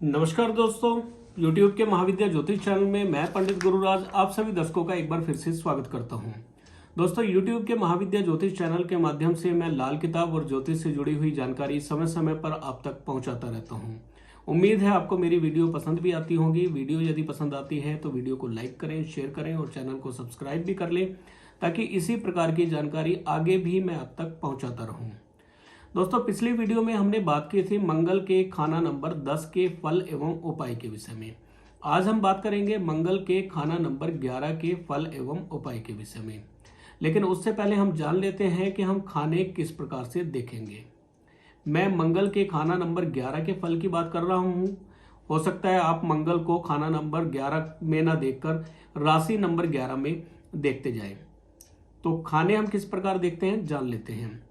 नमस्कार दोस्तों, YouTube के महाविद्या ज्योतिष चैनल में मैं पंडित गुरुराज आप सभी दर्शकों का एक बार फिर से स्वागत करता हूं। दोस्तों, YouTube के महाविद्या ज्योतिष चैनल के माध्यम से मैं लाल किताब और ज्योतिष से जुड़ी हुई जानकारी समय समय पर आप तक पहुंचाता रहता हूं। उम्मीद है आपको मेरी वीडियो पसंद भी आती होगी। वीडियो यदि पसंद आती है तो वीडियो को लाइक करें, शेयर करें और चैनल को सब्सक्राइब भी कर लें, ताकि इसी प्रकार की जानकारी आगे भी मैं आप तक पहुँचाता रहूँ। दोस्तों, पिछली वीडियो में हमने बात की थी मंगल के खाना नंबर 10 के फल एवं उपाय के विषय में। आज हम बात करेंगे मंगल के खाना नंबर 11 के फल एवं उपाय के विषय में। लेकिन उससे पहले हम जान लेते हैं कि हम खाने किस प्रकार से देखेंगे। मैं मंगल के खाना नंबर 11 के फल की बात कर रहा हूँ। हो सकता है आप मंगल को खाना नंबर 11 में ना देखकर राशि नंबर 11 में देखते जाएं। तो खाने हम किस प्रकार देखते हैं जान लेते हैं।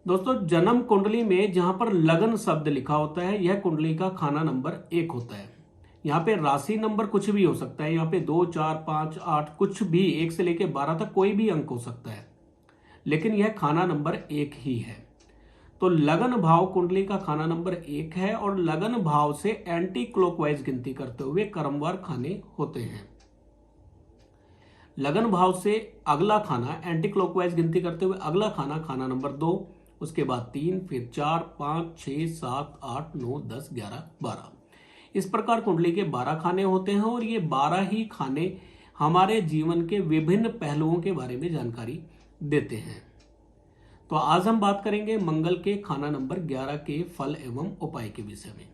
दोस्तों, जन्म कुंडली में जहां पर लगन शब्द लिखा होता है, यह कुंडली का खाना नंबर 1 होता है। यहाँ पे राशि नंबर कुछ भी हो सकता है। यहाँ पे 2, 4, 5, 8 कुछ भी 1 से लेकर 12 तक कोई भी अंक हो सकता है, लेकिन यह खाना नंबर 1 ही है। तो लगन भाव कुंडली का खाना नंबर 1 है और लगन भाव से एंटी क्लॉकवाइज गिनती करते हुए क्रमवार खाने होते हैं। लगन भाव से अगला खाना एंटी क्लॉकवाइज गिनती करते हुए अगला खाना खाना नंबर 2, उसके बाद 3, फिर 4, 5, 6, 7, 8, 9, 10, 11, 12। इस प्रकार कुंडली के 12 खाने होते हैं और ये 12 ही खाने हमारे जीवन के विभिन्न पहलुओं के बारे में जानकारी देते हैं। तो आज हम बात करेंगे मंगल के खाना नंबर 11 के फल एवं उपाय के विषय में।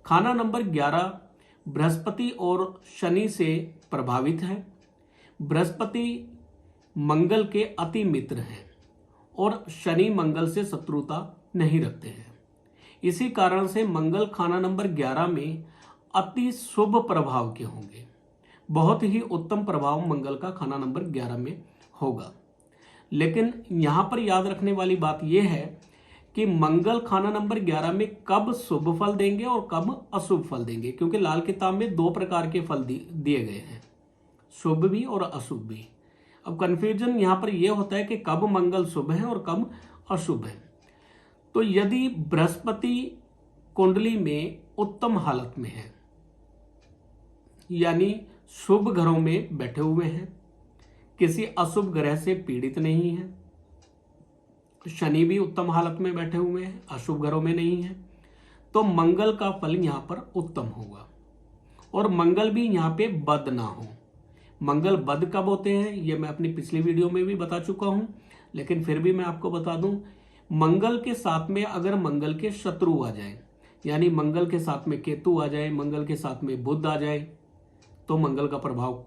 खाना नंबर 11 बृहस्पति और शनि से प्रभावित है। बृहस्पति मंगल के अति मित्र हैं और शनि मंगल से शत्रुता नहीं रखते हैं। इसी कारण से मंगल खाना नंबर 11 में अति शुभ प्रभाव के होंगे। बहुत ही उत्तम प्रभाव मंगल का खाना नंबर 11 में होगा। लेकिन यहां पर याद रखने वाली बात यह है कि मंगल खाना नंबर 11 में कब शुभ फल देंगे और कब अशुभ फल देंगे, क्योंकि लाल किताब में 2 प्रकार के फल दिए गए हैं, शुभ भी और अशुभ भी। अब कंफ्यूजन यहां पर यह होता है कि कब मंगल शुभ है और कब अशुभ है। तो यदि बृहस्पति कुंडली में उत्तम हालत में है, यानी शुभ घरों में बैठे हुए हैं, किसी अशुभ ग्रह से पीड़ित नहीं है, शनि भी उत्तम हालत में बैठे हुए हैं, अशुभ घरों में नहीं है, तो मंगल का फल यहां पर उत्तम होगा। और मंगल भी यहां पे बद ना हो। मंगल बद कब होते हैं ये मैं अपनी पिछली वीडियो में भी बता चुका हूं, लेकिन फिर भी मैं आपको बता दूं। मंगल के साथ में अगर मंगल के शत्रु आ जाए, यानी मंगल के साथ में केतु आ जाए, मंगल के साथ में बुध आ जाए, तो मंगल का प्रभाव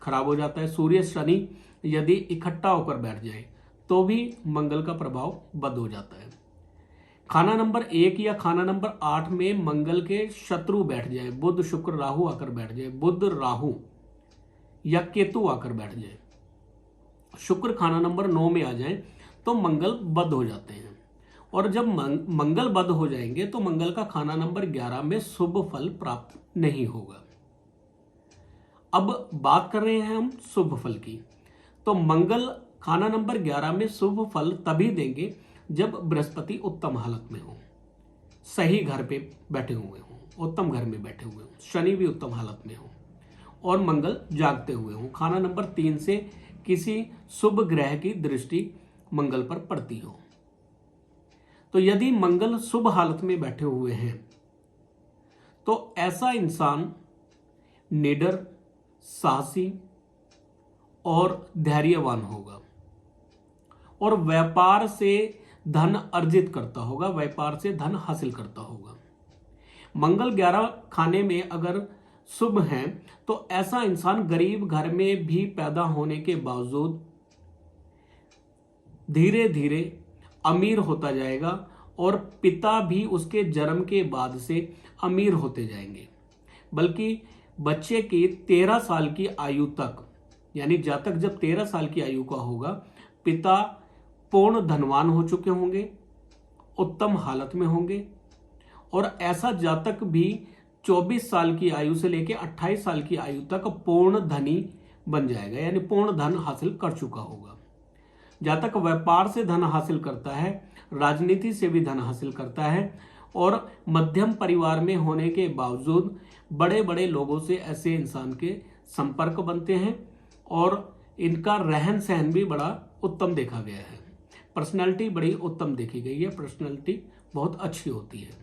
खराब हो जाता है। सूर्य शनि यदि इकट्ठा होकर बैठ जाए तो भी मंगल का प्रभाव बद हो जाता है। खाना नंबर 1 या खाना नंबर 8 में मंगल के शत्रु बैठ जाए, बुध शुक्र राहु आकर बैठ जाए, बुध राहु या केतु आकर बैठ जाए, शुक्र खाना नंबर 9 में आ जाए, तो मंगल बद हो जाते हैं। और जब मंगल बद हो जाएंगे तो मंगल का खाना नंबर 11 में शुभ फल प्राप्त नहीं होगा। अब बात कर रहे हैं हम शुभ फल की। तो मंगल खाना नंबर 11 में शुभ फल तभी देंगे जब बृहस्पति उत्तम हालत में हो, सही घर पे बैठे हुए हो, उत्तम घर में बैठे हुए हो, शनि भी उत्तम हालत में हो और मंगल जागते हुए हो। खाना नंबर 3 से किसी शुभ ग्रह की दृष्टि मंगल पर पड़ती हो। तो यदि मंगल शुभ हालत में बैठे हुए हैं तो ऐसा इंसान निडर, साहसी और धैर्यवान होगा और व्यापार से धन अर्जित करता होगा, व्यापार से धन हासिल करता होगा। मंगल 11 खाने में अगर शुभ हैं तो ऐसा इंसान गरीब घर में भी पैदा होने के बावजूद धीरे धीरे अमीर होता जाएगा और पिता भी उसके जन्म के बाद से अमीर होते जाएंगे। बल्कि बच्चे की 13 साल की आयु तक, यानी जातक जब 13 साल की आयु का होगा, पिता पूर्ण धनवान हो चुके होंगे, उत्तम हालत में होंगे और ऐसा जातक भी 24 साल की आयु से लेकर 28 साल की आयु तक पूर्ण धनी बन जाएगा, यानी पूर्ण धन हासिल कर चुका होगा। जातक व्यापार से धन हासिल करता है, राजनीति से भी धन हासिल करता है और मध्यम परिवार में होने के बावजूद बड़े बड़े लोगों से ऐसे इंसान के संपर्क बनते हैं और इनका रहन सहन भी बड़ा उत्तम देखा गया है। पर्सनालिटी बड़ी उत्तम देखी गई है, पर्सनालिटी बहुत अच्छी होती है।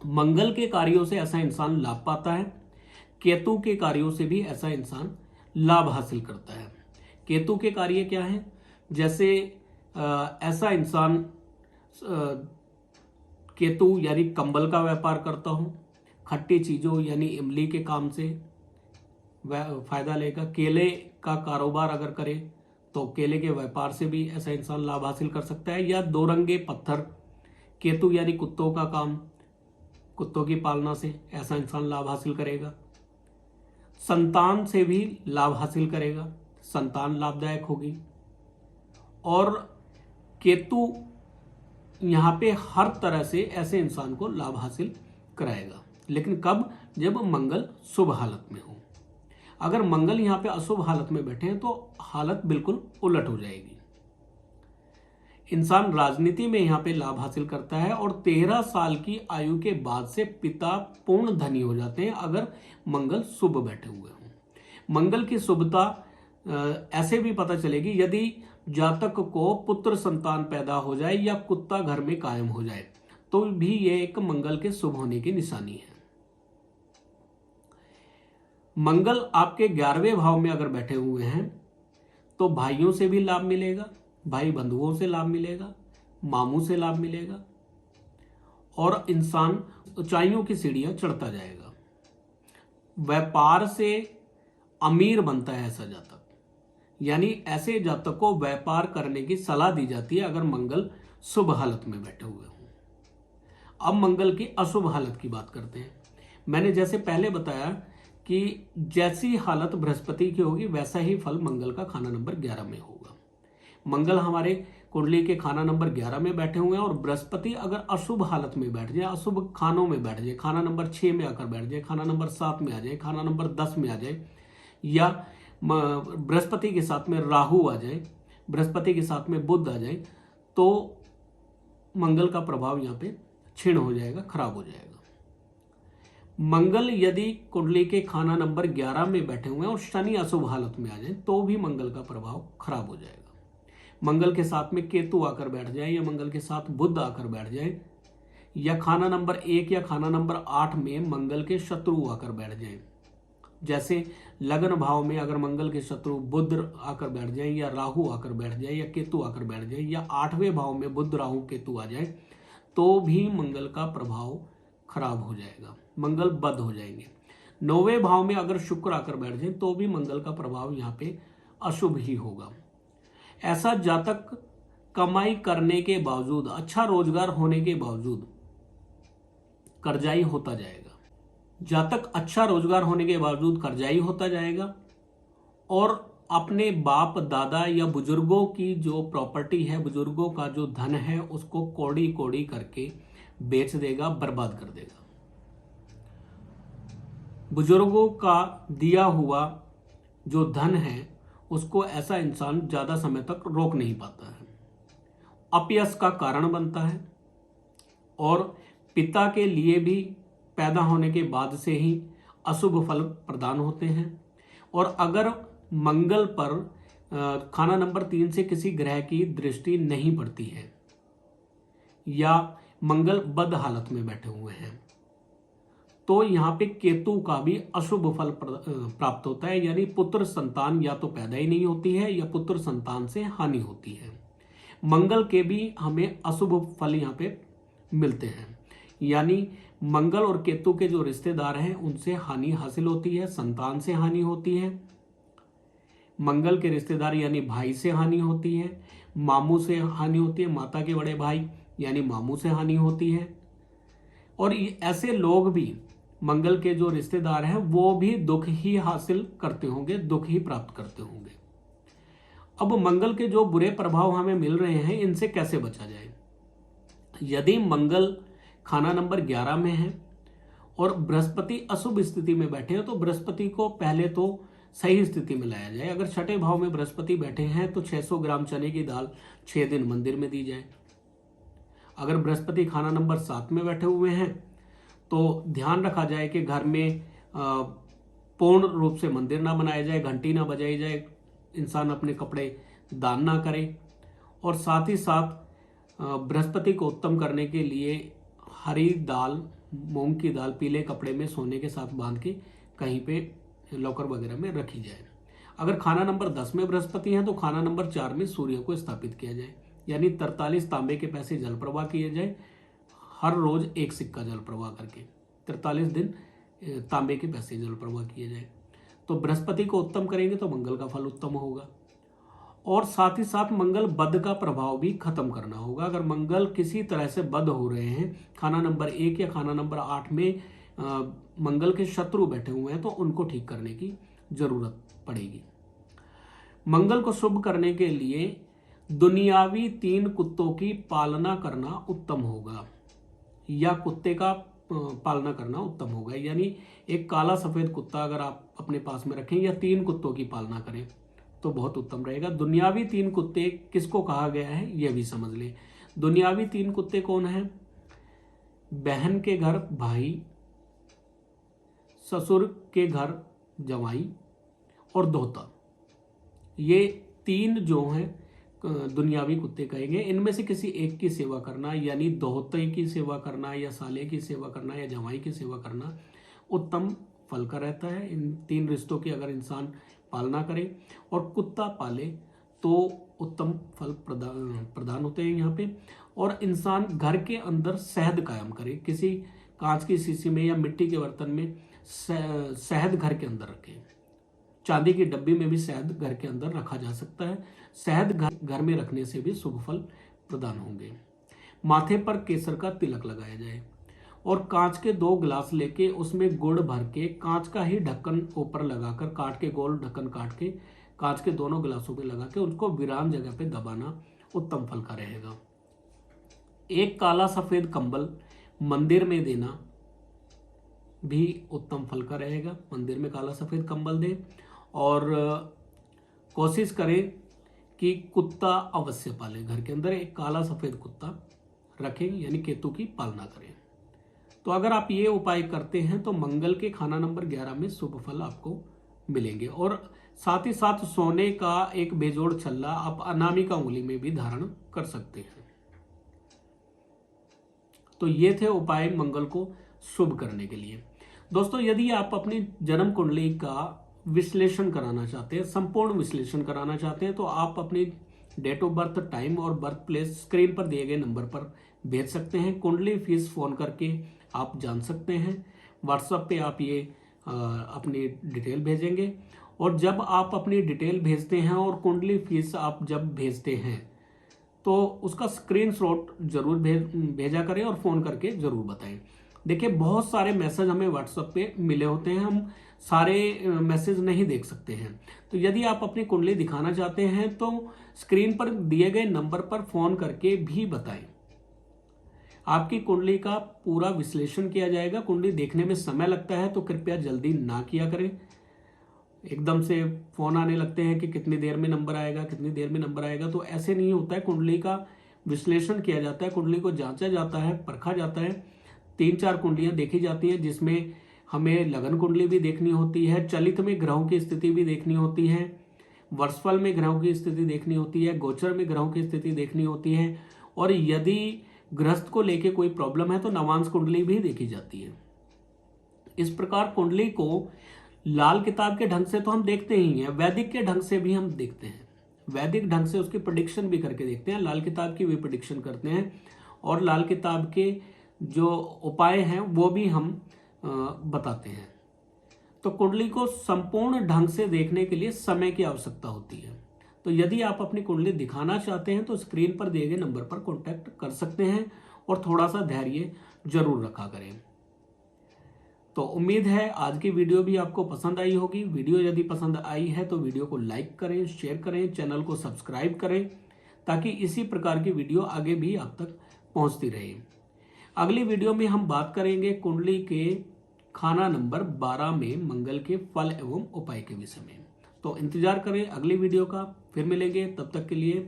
मंगल के कार्यों से ऐसा इंसान लाभ पाता है। केतु के कार्यों से भी ऐसा इंसान लाभ हासिल करता है। केतु के कार्य क्या है? जैसे ऐसा इंसान केतु यानी कंबल का व्यापार करता हो, खट्टी चीजों यानी इमली के काम से वह फायदा लेगा। केले का कारोबार अगर करे तो केले के व्यापार से भी ऐसा इंसान लाभ हासिल कर सकता है। या दो रंगे पत्थर, केतु यानी कुत्तों का काम, कुत्तों की पालना से ऐसा इंसान लाभ हासिल करेगा। संतान से भी लाभ हासिल करेगा, संतान लाभदायक होगी। और केतु यहाँ पे हर तरह से ऐसे इंसान को लाभ हासिल कराएगा, लेकिन कब? जब मंगल शुभ हालत में हो। अगर मंगल यहाँ पे अशुभ हालत में बैठे हैं तो हालत बिल्कुल उलट हो जाएगी। इंसान राजनीति में यहाँ पे लाभ हासिल करता है और 13 साल की आयु के बाद से पिता पूर्ण धनी हो जाते हैं अगर मंगल शुभ बैठे हुए हों। मंगल की शुभता ऐसे भी पता चलेगी यदि जातक को पुत्र संतान पैदा हो जाए या कुत्ता घर में कायम हो जाए तो भी ये एक मंगल के शुभ होने की निशानी है। मंगल आपके 11वें भाव में अगर बैठे हुए हैं तो भाइयों से भी लाभ मिलेगा, भाई बंधुओं से लाभ मिलेगा, मामू से लाभ मिलेगा और इंसान ऊंचाइयों की सीढ़ियां चढ़ता जाएगा। व्यापार से अमीर बनता है ऐसा जातक, यानी ऐसे जातक को व्यापार करने की सलाह दी जाती है अगर मंगल शुभ हालत में बैठे हुए हों। अब मंगल की अशुभ हालत की बात करते हैं। मैंने जैसे पहले बताया कि जैसी हालत बृहस्पति की होगी वैसा ही फल मंगल का खाना नंबर 11 में होगा। मंगल हमारे कुंडली के खाना नंबर 11 में बैठे हुए हैं और बृहस्पति अगर अशुभ हालत में बैठ जाए, अशुभ खानों में बैठ जाए, खाना नंबर 6 में आकर बैठ जाए, खाना नंबर 7 में आ जाए, खाना नंबर 10 में आ जाए, या बृहस्पति के साथ में राहु आ जाए, बृहस्पति के साथ में बुध आ जाए, तो मंगल का प्रभाव यहाँ पे क्षीण हो जाएगा, खराब हो जाएगा। मंगल यदि कुंडली के खाना नंबर 11 में बैठे हुए हैं और शनि अशुभ हालत में आ जाए तो भी मंगल का प्रभाव खराब हो जाएगा। मंगल के साथ में केतु आकर बैठ जाए या मंगल के साथ बुध आकर बैठ जाए या खाना नंबर 1 या खाना नंबर 8 में मंगल के शत्रु आकर बैठ जाए, जैसे लगन भाव में अगर मंगल के शत्रु बुध आकर बैठ जाए या राहु आकर बैठ जाए या केतु आकर बैठ जाए या 8वें भाव में बुध राहु केतु आ जाए तो भी मंगल का प्रभाव खराब हो जाएगा, मंगल बद हो जाएंगे। 9वें भाव में अगर शुक्र आकर बैठ जाए तो भी मंगल का प्रभाव यहाँ पे अशुभ ही होगा। ऐसा जातक कमाई करने के बावजूद, अच्छा रोजगार होने के बावजूद कर्जाई होता जाएगा। जातक अच्छा रोजगार होने के बावजूद कर्जाई होता जाएगा और अपने बाप दादा या बुजुर्गों की जो प्रॉपर्टी है, बुजुर्गों का जो धन है, उसको कौड़ी कौड़ी करके बेच देगा, बर्बाद कर देगा। बुजुर्गों का दिया हुआ जो धन है उसको ऐसा इंसान ज्यादा समय तक रोक नहीं पाता है, अपयश का कारण बनता है और पिता के लिए भी पैदा होने के बाद से ही अशुभ फल प्रदान होते हैं। और अगर मंगल पर खाना नंबर 3 से किसी ग्रह की दृष्टि नहीं पड़ती है या मंगल बद हालत में बैठे हुए हैं तो यहाँ पे केतु का भी अशुभ फल प्राप्त होता है, यानी पुत्र संतान या तो पैदा ही नहीं होती है या पुत्र संतान से हानि होती है। मंगल के भी हमें अशुभ फल यहाँ पे मिलते हैं, यानी मंगल और केतु के जो रिश्तेदार हैं उनसे हानि हासिल होती है, संतान से हानि होती है, मंगल के रिश्तेदार यानी भाई से हानि होती है, मामू से हानि होती है, माता के बड़े भाई यानी मामू से हानि होती है। और ऐसे लोग भी, मंगल के जो रिश्तेदार हैं वो भी दुख ही हासिल करते होंगे, दुख ही प्राप्त करते होंगे। अब मंगल के जो बुरे प्रभाव हमें मिल रहे हैं इनसे कैसे बचा जाए? यदि मंगल खाना नंबर 11 में है और बृहस्पति अशुभ स्थिति में बैठे हैं तो बृहस्पति को पहले तो सही स्थिति में लाया जाए। अगर 6ठे भाव में बृहस्पति बैठे हैं तो 600 ग्राम चने की दाल 6 दिन मंदिर में दी जाए। अगर बृहस्पति खाना नंबर 7 में बैठे हुए हैं तो ध्यान रखा जाए कि घर में पूर्ण रूप से मंदिर ना बनाया जाए, घंटी ना बजाई जाए, इंसान अपने कपड़े दान ना करे। और साथ ही साथ बृहस्पति को उत्तम करने के लिए हरी दाल, मूंग की दाल पीले कपड़े में सोने के साथ बांध के कहीं पे लॉकर वगैरह में रखी जाए। अगर खाना नंबर 10 में बृहस्पति है तो खाना नंबर 4 में सूर्य को स्थापित किया जाए, यानी 43 तांबे के पैसे जल प्रवाह किए जाए, हर रोज एक सिक्का जल प्रवाह करके 43 दिन तांबे के पैसे जल प्रवाह किए जाए। तो बृहस्पति को उत्तम करेंगे तो मंगल का फल उत्तम होगा। और साथ ही साथ मंगल बद का प्रभाव भी खत्म करना होगा। अगर मंगल किसी तरह से बद हो रहे हैं, खाना नंबर 1 या खाना नंबर 8 में मंगल के शत्रु बैठे हुए हैं, तो उनको ठीक करने की जरूरत पड़ेगी। मंगल को शुभ करने के लिए दुनियावी 3 कुत्तों की पालना करना उत्तम होगा, या कुत्ते का पालना करना उत्तम होगा। यानी एक काला सफेद कुत्ता अगर आप अपने पास में रखें या 3 कुत्तों की पालना करें तो बहुत उत्तम रहेगा। दुनियावी 3 कुत्ते किसको कहा गया है यह भी समझ लें। दुनियावी 3 कुत्ते कौन हैं? बहन के घर भाई, ससुर के घर जवाई और दोहता। ये 3 जो हैं दुनियावी कुत्ते कहेंगे। इनमें से किसी एक की सेवा करना, यानी दोहते की सेवा करना या साले की सेवा करना या जवाई की सेवा करना उत्तम फल का रहता है। इन 3 रिश्तों की अगर इंसान पालना करे और कुत्ता पाले तो उत्तम फल प्रदान होते हैं यहाँ पे। और इंसान घर के अंदर शहद कायम करे, किसी कांच की शीशी में या मिट्टी के बर्तन में शहद घर के अंदर रखें। चांदी की डब्बी में भी शहद घर के अंदर रखा जा सकता है। शहद घर में रखने से भी शुभ फल प्रदान होंगे। माथे पर केसर का तिलक लगाया जाए और कांच के 2 गिलास लेके उसमें गुड़ भर के कांच का ही ढक्कन ऊपर लगाकर काट के, गोल ढक्कन काट के कांच के दोनों गिलासों पे लगा के उसको विराम जगह पे दबाना उत्तम फल का रहेगा। एक काला सफेद कंबल मंदिर में देना भी उत्तम फल का रहेगा। मंदिर में काला सफेद कंबल दें और कोशिश करें कि कुत्ता अवश्य पालें। घर के अंदर एक काला सफेद कुत्ता रखें, यानी केतु की पालना करें। तो अगर आप ये उपाय करते हैं तो मंगल के खाना नंबर 11 में शुभ फल आपको मिलेंगे। और साथ ही साथ सोने का एक बेजोड़ छल्ला आप अनामिका उंगली में भी धारण कर सकते हैं। तो ये थे उपाय मंगल को शुभ करने के लिए। दोस्तों, यदि आप अपनी जन्म कुंडली का विश्लेषण कराना चाहते हैं, संपूर्ण विश्लेषण कराना चाहते हैं, तो आप अपनी डेट ऑफ बर्थ, टाइम और बर्थ प्लेस स्क्रीन पर दिए गए नंबर पर भेज सकते हैं। कुंडली फीस फोन करके आप जान सकते हैं। व्हाट्सएप पे आप ये अपनी डिटेल भेजेंगे और जब आप अपनी डिटेल भेजते हैं और कुंडली फीस आप जब भेजते हैं तो उसका स्क्रीनशॉट जरूर भेजा करें और फोन करके जरूर बताएं। देखिए, बहुत सारे मैसेज हमें व्हाट्सएप पे मिले होते हैं, हम सारे मैसेज नहीं देख सकते हैं। तो यदि आप अपनी कुंडली दिखाना चाहते हैं तो स्क्रीन पर दिए गए नंबर पर फोन करके भी बताएं। आपकी कुंडली का पूरा विश्लेषण किया जाएगा। कुंडली देखने में समय लगता है तो कृपया जल्दी ना किया करें। एकदम से फोन आने लगते हैं कि कितनी देर में नंबर आएगा, कितनी देर में नंबर आएगा, तो ऐसे नहीं होता है। कुंडली का विश्लेषण किया जाता है, कुंडली को जांचा जाता है, परखा जाता है। 3-4 कुंडलियां देखी जाती हैं, जिसमें हमें लगन कुंडली भी देखनी होती है, चलित में ग्रहों की स्थिति भी देखनी होती है, वर्षफल में ग्रहों की स्थिति देखनी होती है, गोचर में ग्रहों की स्थिति देखनी होती है, और यदि ग्रस्त को लेके कोई प्रॉब्लम है तो नवांश कुंडली भी देखी जाती है। इस प्रकार कुंडली को लाल किताब के ढंग से तो हम देखते ही हैं, वैदिक के ढंग से भी हम देखते हैं। वैदिक ढंग से उसकी प्रेडिक्शन भी करके देखते हैं, लाल किताब की भी प्रेडिक्शन करते हैं, और लाल किताब के जो उपाय हैं वो भी हम बताते हैं। तो कुंडली को संपूर्ण ढंग से देखने के लिए समय की आवश्यकता होती है। तो यदि आप अपनी कुंडली दिखाना चाहते हैं तो स्क्रीन पर दिए गए नंबर पर कांटेक्ट कर सकते हैं और थोड़ा सा धैर्य जरूर रखा करें। तो उम्मीद है आज की वीडियो भी आपको पसंद आई होगी। वीडियो यदि पसंद आई है तो वीडियो को लाइक करें, शेयर करें, चैनल को सब्सक्राइब करें, ताकि इसी प्रकार की वीडियो आगे भी आप तक पहुंचती रहे। अगली वीडियो में हम बात करेंगे कुंडली के खाना नंबर 12 में मंगल के फल एवं उपाय के विषय में। तो इंतजार करें अगली वीडियो का, फिर मिलेंगे, तब तक के लिए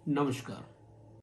नमस्कार।